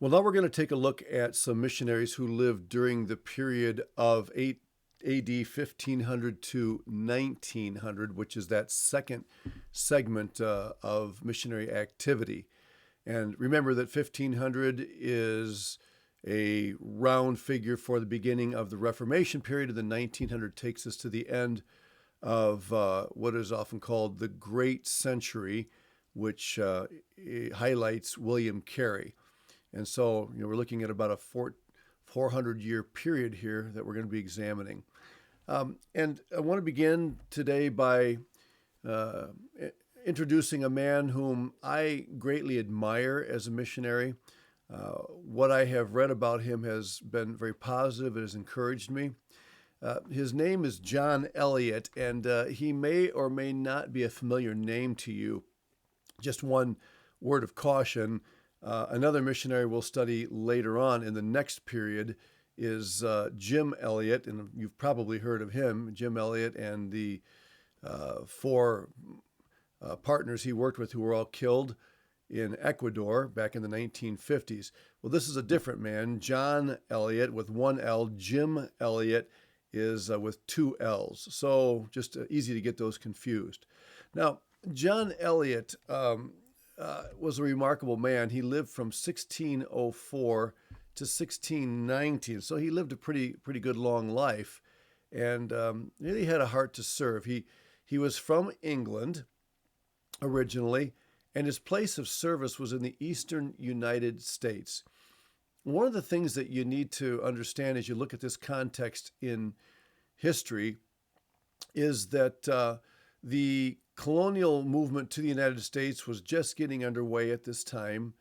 Well, now we're going to take a look at some missionaries who lived during the period of 8 AD 1500 to 1900, which is that second segment of missionary activity. And remember that 1500 is a round figure for the beginning of the Reformation period, and the 1900 takes us to the end of what is often called the Great Century, which highlights William Carey. And so, we're looking at about a 400-year period here that we're going to be examining. And I want to begin today by uh, introducing a man whom I greatly admire as a missionary. What I have read about him has been very positive. It has encouraged me. His name is John Eliot, and he may or may not be a familiar name to you. Just one word of caution. Another missionary we'll study later on in the next period is Jim Eliot, and you've probably heard of him. Jim Eliot and the four partners he worked with who were all killed in Ecuador back in the 1950s. Well, this is a different man, John Eliot with one L. Jim Eliot is with two L's. So just easy to get those confused. Now, John Eliot was a remarkable man. He lived from 1604 to 1619, so he lived a pretty good long life, and really had a heart to serve. He was from England originally, and his place of service was in the eastern United States. One of the things that you need to understand as you look at this context in history is that the colonial movement to the United States was just getting underway at this time,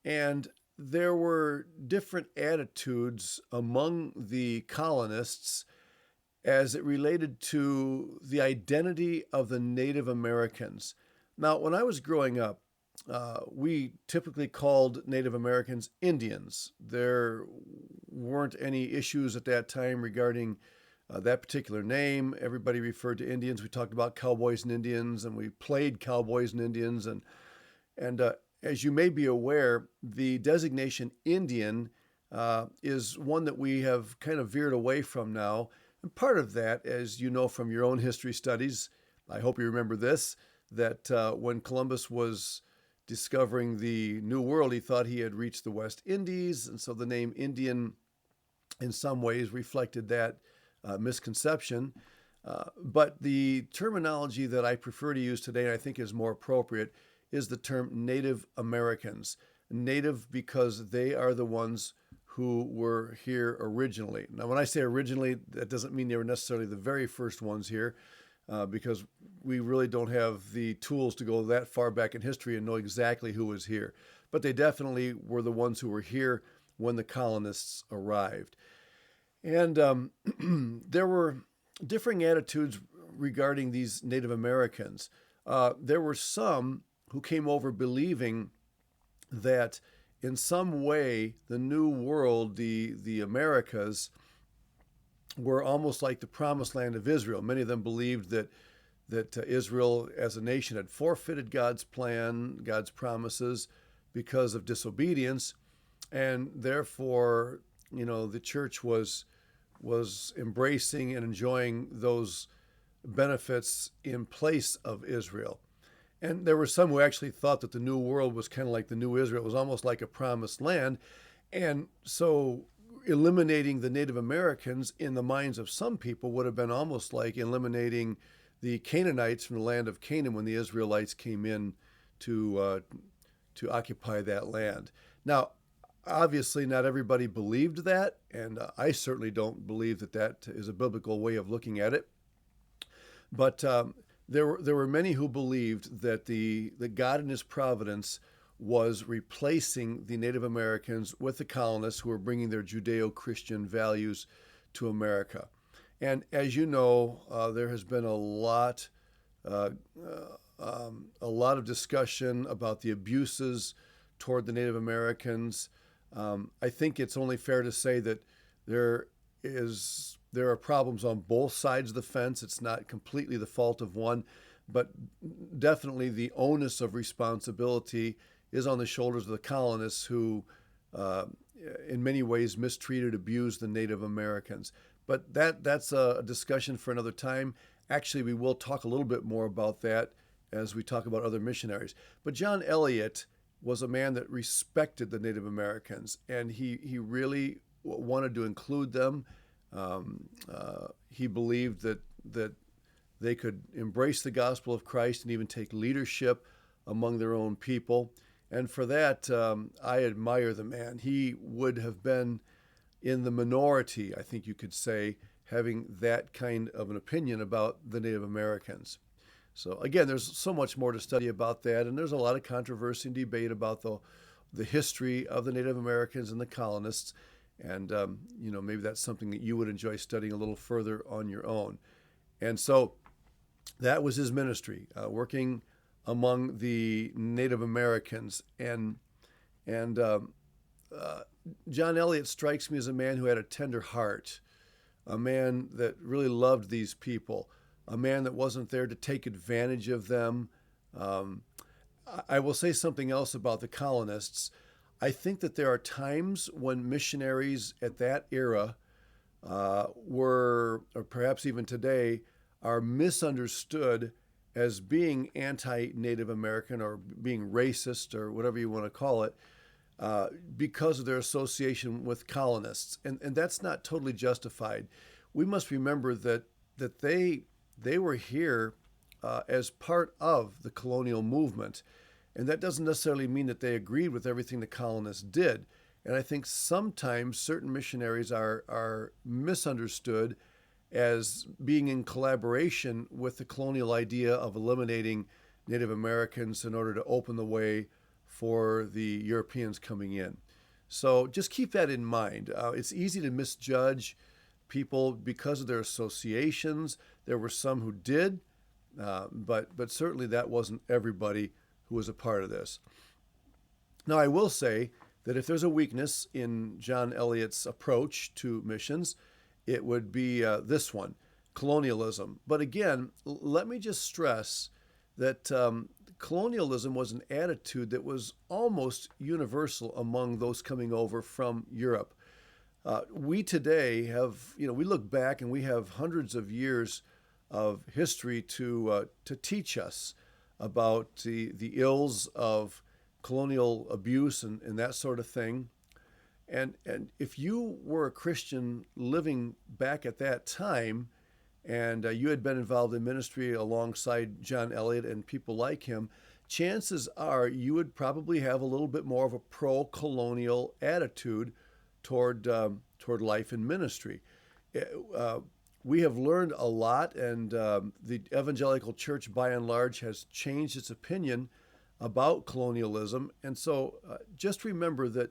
and there were different attitudes among the colonists as it related to the identity of the Native Americans. Now, when I was growing up, we typically called Native Americans Indians. There weren't any issues at that time regarding that particular name. Everybody referred to Indians. We talked about cowboys and Indians, and we played cowboys and Indians. And as you may be aware, the designation Indian is one that we have kind of veered away from now. And part of that, as you know from your own history studies, I hope you remember this, that when Columbus was discovering the New World, he thought he had reached the West Indies. And so the name Indian in some ways reflected that misconception. But the terminology that I prefer to use today, and I think is more appropriate, is the term Native Americans. Native because they are the ones who were here originally. Now, when I say originally, that doesn't mean they were necessarily the very first ones here, because we really don't have the tools to go that far back in history and know exactly who was here. But they definitely were the ones who were here when the colonists arrived. And there were differing attitudes regarding these Native Americans. There were some who came over believing that in some way the New World, the Americas, were almost like the promised land of Israel. Many of them believed that Israel as a nation had forfeited God's plan, God's promises, because of disobedience, and therefore, the church was embracing and enjoying those benefits in place of Israel. And there were some who actually thought that the New World was kind of like the New Israel. It was almost like a promised land. And so eliminating the Native Americans in the minds of some people would have been almost like eliminating the Canaanites from the land of Canaan when the Israelites came in to occupy that land. Now, obviously, not everybody believed that, and I certainly don't believe that is a biblical way of looking at it. But there were many who believed that that God in His providence was replacing the Native Americans with the colonists who were bringing their Judeo-Christian values to America. And as you know, there has been uh, a lot of discussion about the abuses toward the Native Americans. I think it's only fair to say that there are problems on both sides of the fence. It's not completely the fault of one, but definitely the onus of responsibility is on the shoulders of the colonists who uh, in many ways mistreated, abused the Native Americans. But that's a discussion for another time. Actually, we will talk a little bit more about that as we talk about other missionaries. But John Eliot was a man that respected the Native Americans, and he really wanted to include them. He believed that they could embrace the gospel of Christ and even take leadership among their own people. And for that, I admire the man. He would have been in the minority, I think you could say, having that kind of an opinion about the Native Americans. So again, there's so much more to study about that, and there's a lot of controversy and debate about the history of the Native Americans and the colonists. And maybe that's something that you would enjoy studying a little further on your own. And so that was his ministry, working among the Native Americans. And John Eliot strikes me as a man who had a tender heart, a man that really loved these people, a man that wasn't there to take advantage of them. I will say something else about the colonists. I think that there are times when missionaries at that era were, or perhaps even today, are misunderstood as being anti-Native American or being racist or whatever you want to call it, because of their association with colonists. And that's not totally justified. We must remember that they were here as part of the colonial movement. And that doesn't necessarily mean that they agreed with everything the colonists did. And I think sometimes certain missionaries are misunderstood as being in collaboration with the colonial idea of eliminating Native Americans in order to open the way for the Europeans coming in. So just keep that in mind. It's easy to misjudge people because of their associations. There were some who did, but certainly that wasn't everybody who was a part of this. Now, I will say that if there's a weakness in John Eliot's approach to missions, it would be this one, colonialism. But again, let me just stress that colonialism was an attitude that was almost universal among those coming over from Europe. We today have, we look back and we have hundreds of years of history to teach us about the ills of colonial abuse and that sort of thing. And if you were a Christian living back at that time, and you had been involved in ministry alongside John Eliot and people like him, chances are you would probably have a little bit more of a pro-colonial attitude toward life and ministry. We have learned a lot, and the evangelical church, by and large, has changed its opinion about colonialism. And so just remember that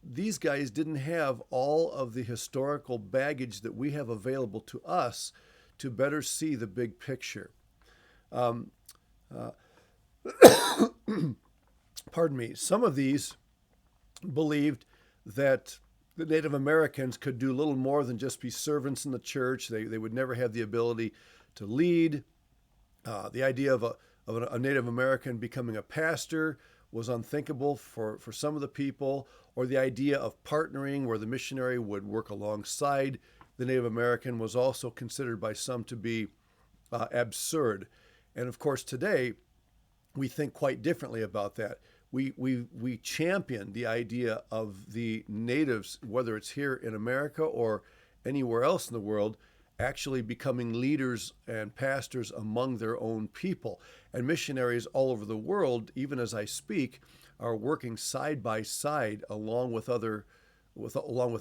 these guys didn't have all of the historical baggage that we have available to us to better see the big picture. Pardon me. Some of these believed that the Native Americans could do little more than just be servants in the church. They would never have the ability to lead. The idea of a Native American becoming a pastor was unthinkable for some of the people, or the idea of partnering where the missionary would work alongside the Native American was also considered by some to be absurd. And of course, today, we think quite differently about that. We champion the idea of the natives, whether it's here in America or anywhere else in the world, actually becoming leaders and pastors among their own people. And missionaries all over the world, even as I speak, are working side by side along with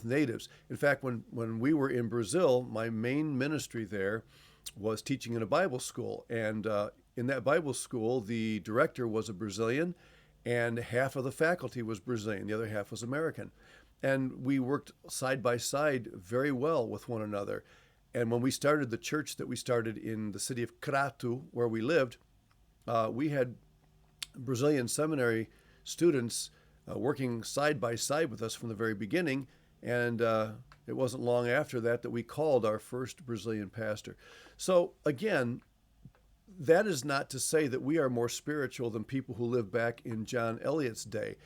natives. In fact, when we were in Brazil, my main ministry there was teaching in a Bible school. And in that Bible school, the director was a Brazilian, and half of the faculty was Brazilian, the other half was American. And we worked side by side very well with one another. And when we started the church that we started in the city of Crato, where we lived, we had Brazilian seminary students working side by side with us from the very beginning. And it wasn't long after that we called our first Brazilian pastor. So again, that is not to say that we are more spiritual than people who lived back in John Eliot's day.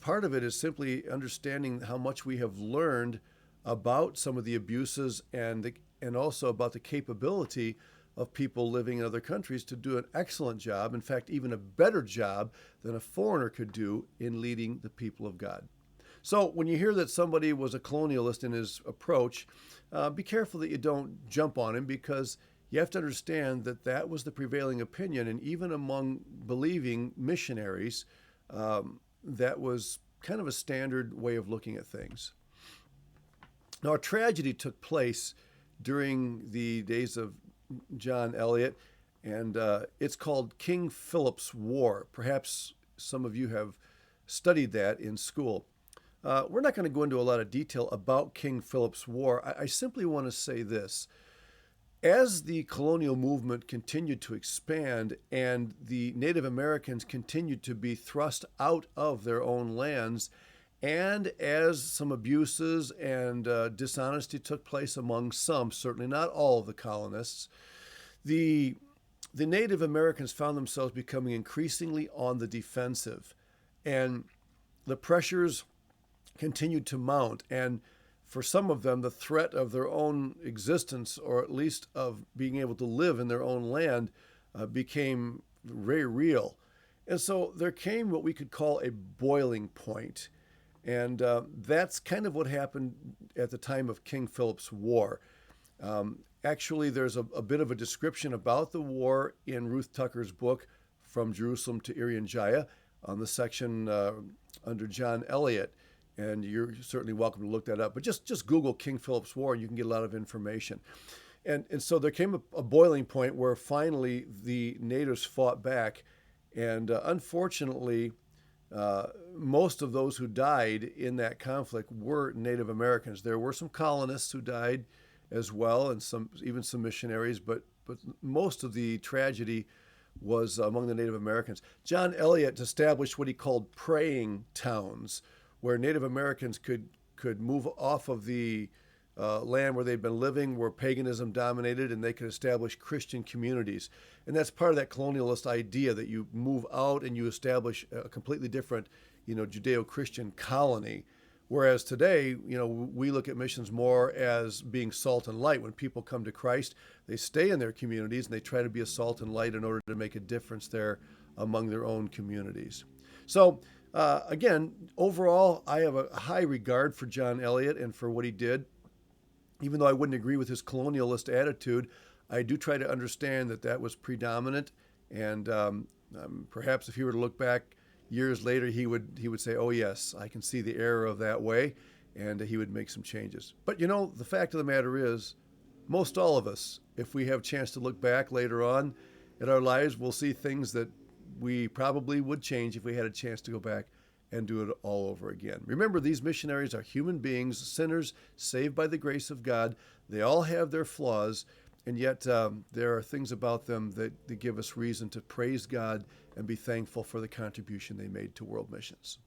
part of it is simply understanding how much we have learned about some of the abuses and also about the capability of people living in other countries to do an excellent job, in fact, even a better job than a foreigner could do in leading the people of God. So when you hear that somebody was a colonialist in his approach, be careful that you don't jump on him, because you have to understand that that was the prevailing opinion, and even among believing missionaries, that was kind of a standard way of looking at things. Now, a tragedy took place during the days of John Eliot, and it's called King Philip's War. Perhaps some of you have studied that in school. We're not going to go into a lot of detail about King Philip's War. I simply want to say this. As the colonial movement continued to expand and the Native Americans continued to be thrust out of their own lands, and as some abuses and dishonesty took place among some, certainly not all of the colonists, the Native Americans found themselves becoming increasingly on the defensive. And the pressures continued to mount. And for some of them, the threat of their own existence, or at least of being able to live in their own land, became very real. And so there came what we could call a boiling point. And that's kind of what happened at the time of King Philip's War. Actually, there's a bit of a description about the war in Ruth Tucker's book, From Jerusalem to Irian on the section under John Eliot. And you're certainly welcome to look that up. But just Google King Philip's War, and you can get a lot of information. And so there came a boiling point where finally the natives fought back. And unfortunately, most of those who died in that conflict were Native Americans. There were some colonists who died as well, and even some missionaries, but most of the tragedy was among the Native Americans. John Eliot established what he called praying towns, where Native Americans could move off of the land where they'd been living, where paganism dominated, and they could establish Christian communities. And that's part of that colonialist idea, that you move out and you establish a completely different, Judeo-Christian colony. Whereas today, we look at missions more as being salt and light. When people come to Christ, they stay in their communities and they try to be a salt and light in order to make a difference there among their own communities. So, again, overall, I have a high regard for John Eliot and for what he did. Even though I wouldn't agree with his colonialist attitude, I do try to understand that was predominant. And perhaps if he were to look back years later, he would say, oh, yes, I can see the error of that way, and he would make some changes. But, the fact of the matter is, most all of us, if we have a chance to look back later on in our lives, we'll see things that we probably would change if we had a chance to go back and do it all over again. Remember, these missionaries are human beings, sinners, saved by the grace of God. They all have their flaws, and yet there are things about them that give us reason to praise God and be thankful for the contribution they made to world missions.